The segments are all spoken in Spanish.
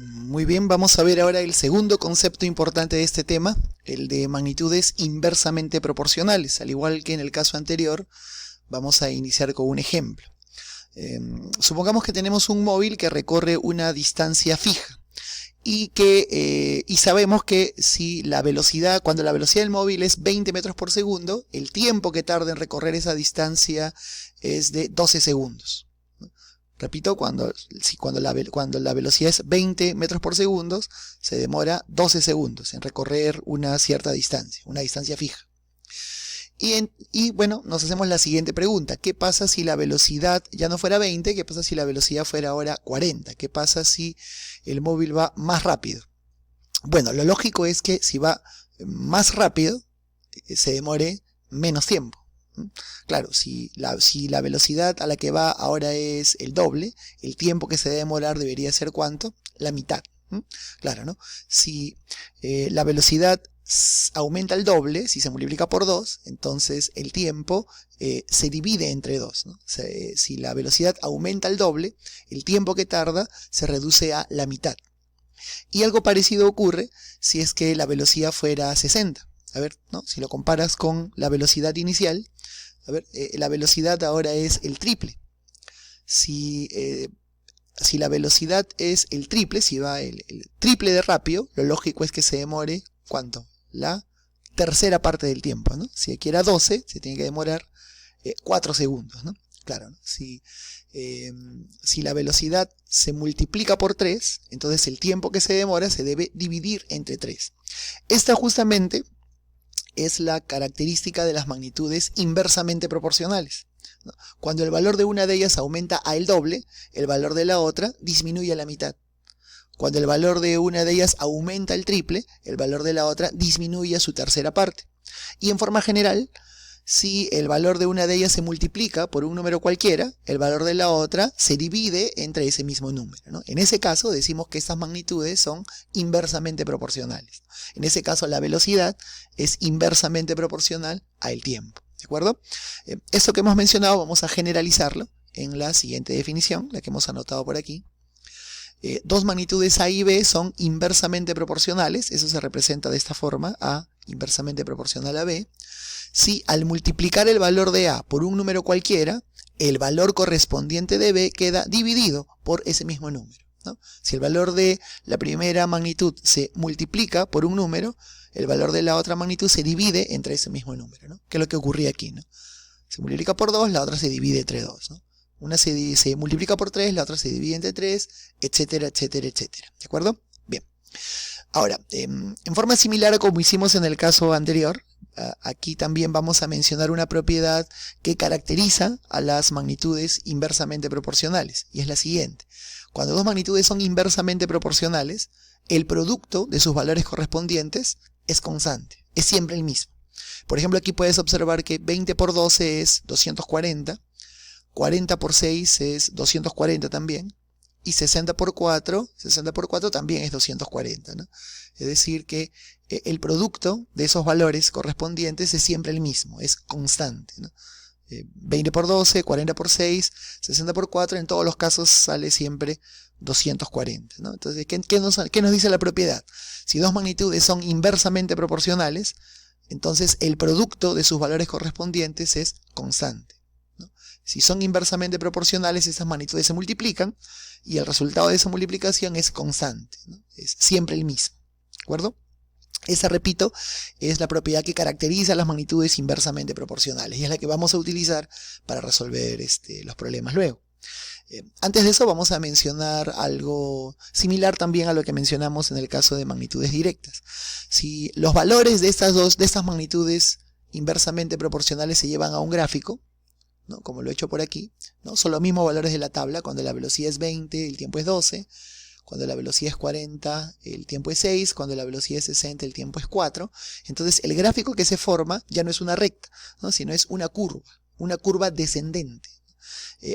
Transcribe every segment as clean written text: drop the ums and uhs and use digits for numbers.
Muy bien, vamos a ver ahora el segundo concepto importante de este tema, el de magnitudes inversamente proporcionales. Al igual que en el caso anterior, vamos a iniciar con un ejemplo. Supongamos que tenemos un móvil que recorre una distancia fija y sabemos que si cuando la velocidad del móvil es 20 metros por segundo, el tiempo que tarda en recorrer esa distancia es de 12 segundos. Repito, cuando la velocidad es 20 metros por segundo, se demora 12 segundos en recorrer una cierta distancia, una distancia fija. Y bueno, nos hacemos la siguiente pregunta. ¿Qué pasa si la velocidad ya no fuera 20? ¿Qué pasa si la velocidad fuera ahora 40? ¿Qué pasa si el móvil va más rápido? Bueno, lo lógico es que si va más rápido, se demore menos tiempo. Claro, si la velocidad a la que va ahora es el doble, el tiempo que se debe demorar debería ser ¿cuánto? La mitad. Claro, ¿no? Si la velocidad aumenta el doble, si se multiplica por 2, entonces el tiempo se divide entre 2, ¿no? Si la velocidad aumenta el doble, el tiempo que tarda se reduce a la mitad. Y algo parecido ocurre si es que la velocidad fuera 60. A ver, ¿no? Si lo comparas con la velocidad inicial, a ver, la velocidad ahora es el triple. Si la velocidad es el triple, si va el triple de rápido, lo lógico es que se demore, ¿cuánto? La tercera parte del tiempo, ¿no? Si aquí era 12, se tiene que demorar 4 segundos, ¿no? Claro, ¿no? Si la velocidad se multiplica por 3, entonces el tiempo que se demora se debe dividir entre 3. Esta justamente es la característica de las magnitudes inversamente proporcionales, ¿no? Cuando el valor de una de ellas aumenta a el doble, el valor de la otra disminuye a la mitad. Cuando el valor de una de ellas aumenta el triple, el valor de la otra disminuye a su tercera parte. Y en forma general, si el valor de una de ellas se multiplica por un número cualquiera, el valor de la otra se divide entre ese mismo número, ¿no? En ese caso decimos que estas magnitudes son inversamente proporcionales. En ese caso la velocidad es inversamente proporcional al tiempo, ¿de acuerdo? Esto que hemos mencionado vamos a generalizarlo en la siguiente definición, la que hemos anotado por aquí. Dos magnitudes A y B son inversamente proporcionales, eso se representa de esta forma, A inversamente proporcional a B, si al multiplicar el valor de A por un número cualquiera, el valor correspondiente de B queda dividido por ese mismo número, ¿no? Si el valor de la primera magnitud se multiplica por un número, el valor de la otra magnitud se divide entre ese mismo número, ¿no? Que es lo que ocurría aquí, ¿no? Se multiplica por 2, la otra se divide entre 2, ¿no? Una se multiplica por 3, la otra se divide entre 3, etcétera, etcétera, etcétera. ¿De acuerdo? Bien. Ahora, en forma similar a como hicimos en el caso anterior, aquí también vamos a mencionar una propiedad que caracteriza a las magnitudes inversamente proporcionales, y es la siguiente. Cuando dos magnitudes son inversamente proporcionales, el producto de sus valores correspondientes es constante, es siempre el mismo. Por ejemplo, aquí puedes observar que 20 por 12 es 240, 40 por 6 es 240 también, y 60 por 4 también es 240, ¿no? Es decir que el producto de esos valores correspondientes es siempre el mismo, es constante, ¿no? 20 por 12, 40 por 6, 60 por 4, en todos los casos sale siempre 240, ¿no? Entonces, ¿qué nos dice la propiedad? Si dos magnitudes son inversamente proporcionales, entonces el producto de sus valores correspondientes es constante, ¿no? Si son inversamente proporcionales, esas magnitudes se multiplican y el resultado de esa multiplicación es constante, ¿no? Es siempre el mismo, ¿de acuerdo? Esa, repito, es la propiedad que caracteriza las magnitudes inversamente proporcionales y es la que vamos a utilizar para resolver los problemas luego. Antes de eso vamos a mencionar algo similar también a lo que mencionamos en el caso de magnitudes directas. Si los valores de estas magnitudes inversamente proporcionales se llevan a un gráfico, ¿no? Como lo he hecho por aquí, ¿no? Son los mismos valores de la tabla. Cuando la velocidad es 20, el tiempo es 12. Cuando la velocidad es 40, el tiempo es 6. Cuando la velocidad es 60, el tiempo es 4. Entonces el gráfico que se forma ya no es una recta, ¿no? Sino es una curva descendente.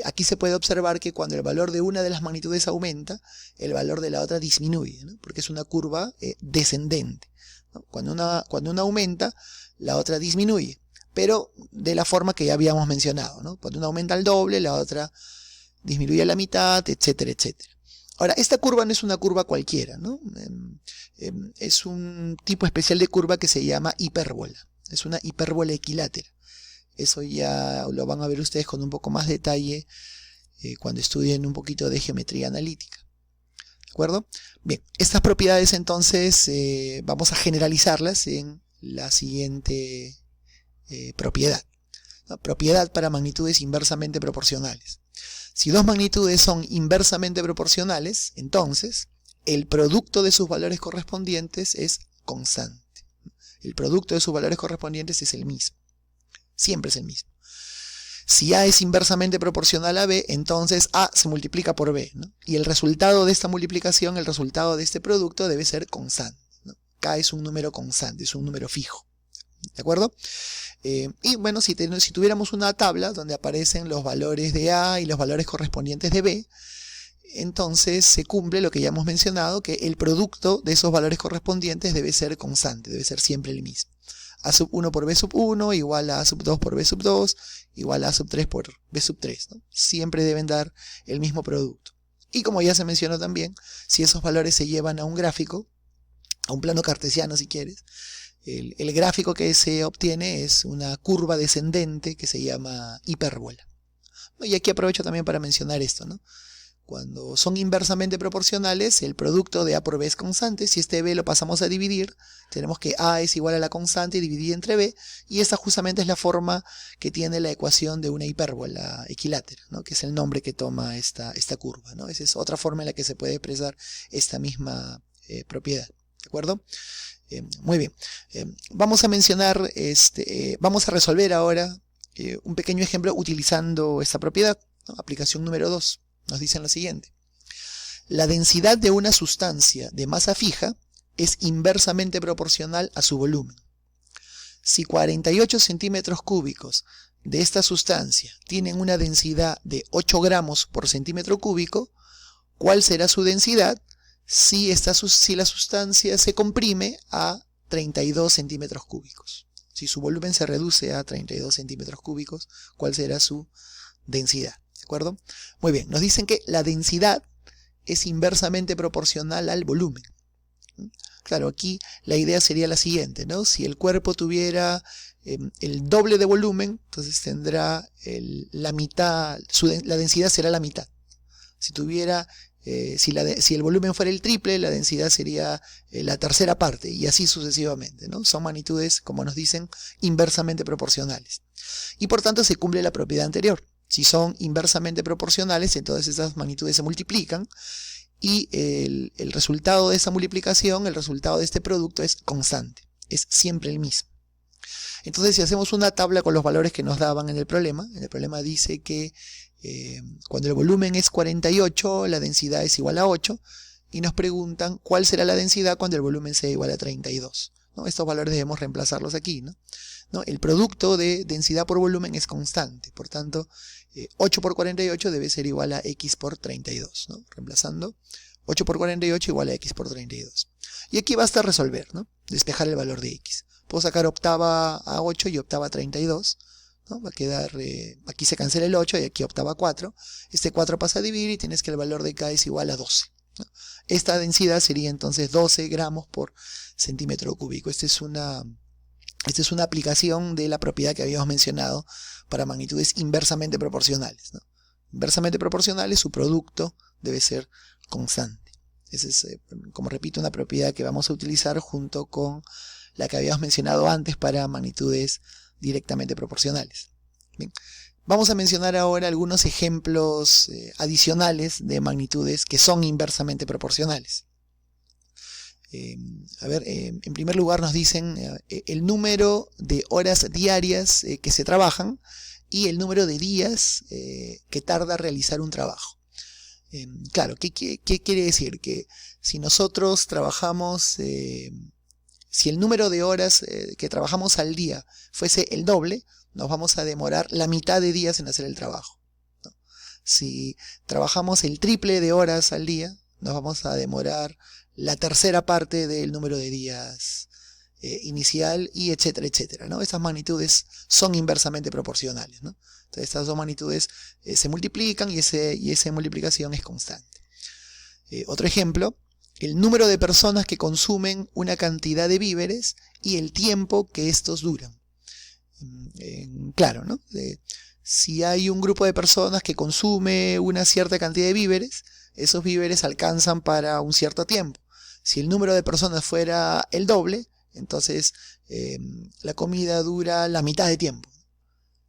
Aquí se puede observar que cuando el valor de una de las magnitudes aumenta, el valor de la otra disminuye, ¿no? Porque es una curva descendente, ¿no? Cuando una aumenta, la otra disminuye, pero de la forma que ya habíamos mencionado, ¿no? Cuando una aumenta al doble, la otra disminuye a la mitad, etcétera, etcétera. Ahora, esta curva no es una curva cualquiera, ¿no? Es un tipo especial de curva que se llama hipérbola. Es una hipérbola equilátera. Eso ya lo van a ver ustedes con un poco más detalle cuando estudien un poquito de geometría analítica. ¿De acuerdo? Bien, estas propiedades entonces vamos a generalizarlas en la siguiente propiedad, ¿no? Propiedad para magnitudes inversamente proporcionales. Si dos magnitudes son inversamente proporcionales, entonces el producto de sus valores correspondientes es constante. El producto de sus valores correspondientes es el mismo. Siempre es el mismo. Si A es inversamente proporcional a B, entonces A se multiplica por B, ¿no? Y el resultado de esta multiplicación, el resultado de este producto debe ser constante, ¿no? K es un número constante, es un número fijo. ¿De acuerdo? Y bueno, si tuviéramos una tabla donde aparecen los valores de A y los valores correspondientes de B, entonces se cumple lo que ya hemos mencionado, que el producto de esos valores correspondientes debe ser constante, debe ser siempre el mismo. A sub 1 por B sub 1 igual a A sub 2 por B sub 2 igual a A sub 3 por B sub 3, ¿no? Siempre deben dar el mismo producto. Y como ya se mencionó también, si esos valores se llevan a un gráfico, a un plano cartesiano si quieres, el gráfico que se obtiene es una curva descendente que se llama hipérbola. Y aquí aprovecho también para mencionar esto, ¿no? Cuando son inversamente proporcionales, el producto de A por B es constante. Si este B lo pasamos a dividir, tenemos que A es igual a la constante dividida entre B, y esta justamente es la forma que tiene la ecuación de una hipérbola equilátera, ¿no? Que es el nombre que toma esta curva, ¿no? Esa es otra forma en la que se puede expresar esta misma propiedad. ¿De acuerdo? Muy bien. Vamos a mencionar, vamos a resolver ahora un pequeño ejemplo utilizando esta propiedad, ¿no? Aplicación número 2. Nos dicen lo siguiente. La densidad de una sustancia de masa fija es inversamente proporcional a su volumen. Si 48 centímetros cúbicos de esta sustancia tienen una densidad de 8 gramos por centímetro cúbico, ¿cuál será su densidad si la sustancia se comprime a 32 centímetros cúbicos? Si su volumen se reduce a 32 centímetros cúbicos, ¿cuál será su densidad? ¿De acuerdo? Muy bien, nos dicen que la densidad es inversamente proporcional al volumen. Claro, aquí la idea sería la siguiente, ¿no? Si el cuerpo tuviera el doble de volumen, entonces tendrá la mitad, la densidad será la mitad. Si tuviera, si el volumen fuera el triple, la densidad sería la tercera parte, y así sucesivamente, ¿no? Son magnitudes, como nos dicen, inversamente proporcionales. Y por tanto se cumple la propiedad anterior. Si son inversamente proporcionales, entonces esas magnitudes se multiplican y el resultado de esa multiplicación, el resultado de este producto es constante, es siempre el mismo. Entonces si hacemos una tabla con los valores que nos daban en el problema dice que cuando el volumen es 48, la densidad es igual a 8, y nos preguntan cuál será la densidad cuando el volumen sea igual a 32. ¿No? Estos valores debemos reemplazarlos aquí, ¿no? El producto de densidad por volumen es constante, por tanto 8 por 48 debe ser igual a x por 32, ¿no? Reemplazando 8 por 48 igual a x por 32. Y aquí basta resolver, ¿no? Despejar el valor de x. Puedo sacar octava a 8 y octava a 32, ¿no? Va a quedar, aquí se cancela el 8 y aquí octava a 4. Este 4 pasa a dividir y tienes que el valor de k es igual a 12, ¿no? Esta densidad sería entonces 12 gramos por centímetro cúbico. Esta es una aplicación de la propiedad que habíamos mencionado para magnitudes inversamente proporcionales, ¿no? Inversamente proporcionales, su producto debe ser constante. Esa es, como repito, una propiedad que vamos a utilizar junto con la que habíamos mencionado antes para magnitudes directamente proporcionales. Bien. Vamos a mencionar ahora algunos ejemplos adicionales de magnitudes que son inversamente proporcionales. En primer lugar nos dicen el número de horas diarias que se trabajan y el número de días que tarda realizar un trabajo. Claro, ¿qué quiere decir? Que si nosotros trabajamos, si el número de horas que trabajamos al día fuese el doble, nos vamos a demorar la mitad de días en hacer el trabajo, ¿no? Si trabajamos el triple de horas al día, nos vamos a demorar la tercera parte del número de días inicial, y etcétera, etcétera, ¿no? Estas magnitudes son inversamente proporcionales, ¿no? Entonces estas dos magnitudes se multiplican y esa multiplicación es constante. Otro ejemplo, el número de personas que consumen una cantidad de víveres y el tiempo que estos duran. Claro, ¿no? Si hay un grupo de personas que consume una cierta cantidad de víveres, esos víveres alcanzan para un cierto tiempo. Si el número de personas fuera el doble, entonces la comida dura la mitad de tiempo.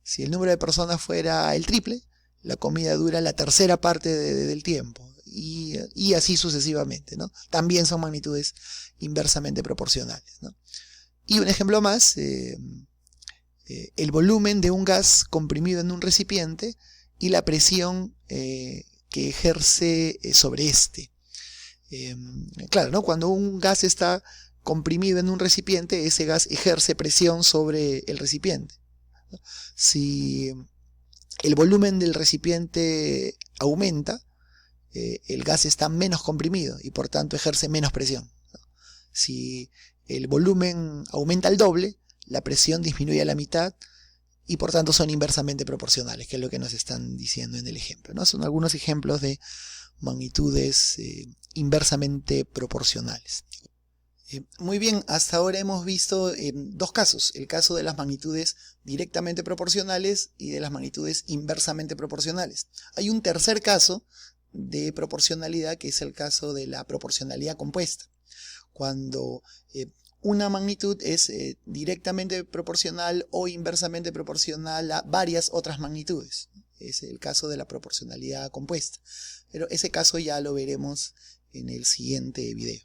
Si el número de personas fuera el triple, la comida dura la tercera parte del tiempo. Y así sucesivamente, ¿no? También son magnitudes inversamente proporcionales, ¿no? Y un ejemplo más, el volumen de un gas comprimido en un recipiente y la presión que ejerce sobre este. Claro, ¿no? Cuando un gas está comprimido en un recipiente, ese gas ejerce presión sobre el recipiente. Si el volumen del recipiente aumenta, el gas está menos comprimido y por tanto ejerce menos presión. Si el volumen aumenta al doble, la presión disminuye a la mitad y por tanto son inversamente proporcionales, que es lo que nos están diciendo en el ejemplo, ¿no? Son algunos ejemplos de magnitudes inversamente proporcionales. Muy bien, hasta ahora hemos visto dos casos, el caso de las magnitudes directamente proporcionales y de las magnitudes inversamente proporcionales. Hay un tercer caso de proporcionalidad que es el caso de la proporcionalidad compuesta, cuando una magnitud es directamente proporcional o inversamente proporcional a varias otras magnitudes. Es el caso de la proporcionalidad compuesta, pero ese caso ya lo veremos en el siguiente video.